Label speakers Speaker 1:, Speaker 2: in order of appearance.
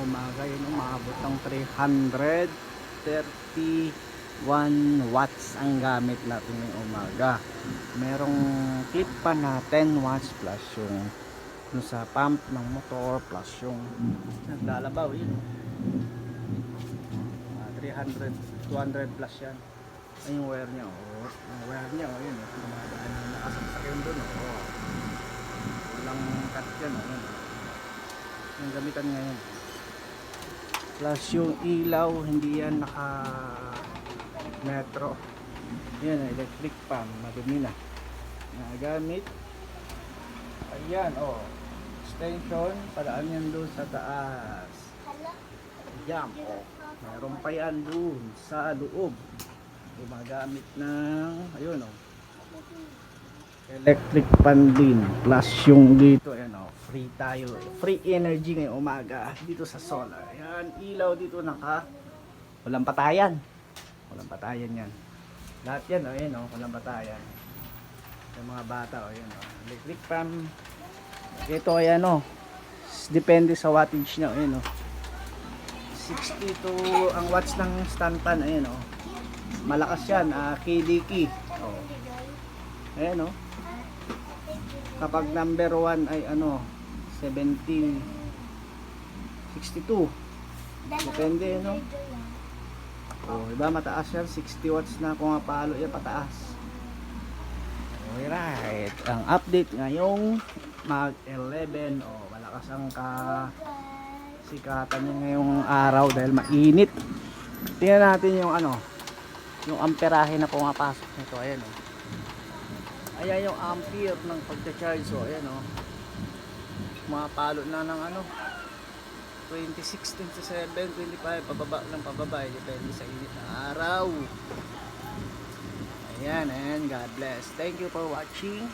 Speaker 1: umaga. Yun, umabot ng 331 watts ang gamit natin ngayong umaga. Merong clip pa na 10 watts plus yung sa pump ng motor plus yung naglalabaw. Yun, 300, 200 plus yan. Ay yung wire niya, yung wire niya, yun, dumadaan yung nakasaksak yun dun, walang cut yan, yun, yung gamitan ngayon. Plus yung ilaw, hindi yan naka metro, yan, electric fan, madumi na nagamit. Ayan, extension, padaan yan doon sa taas. Yan, meron pa yan doon sa loob. Gumagamit ng, ayun, electric fan din. Plus yung dito, ayan, free tayo. Free energy ngayong umaga dito sa solar. Ayan, ilaw dito walang patayan. Walang patayan yan. Lahat yan, ayan, walang patayan. Yung mga bata, ayan, electric fan. Ito, ayan, depende sa wattage niya, ayan, 62 ang watts ng stand fan, ayan, malakas yan, KDK, ayan, kapag number 1 ay 1762, depende, iba mataas yan, 60 watts na kung palo yan pataas. Alright, ang update ngayong mag 11, malakas ang sikatan niya ngayong araw dahil mainit. Tingnan natin yung yung amperahe na pumapasok nito. Ayan, ayan yung ampere ng pagcha-charge. Ayan, mapalo na ng 26, 27, 25, pababa ng pababa, depende sa init ng araw. Ayan, and God bless. Thank you for watching.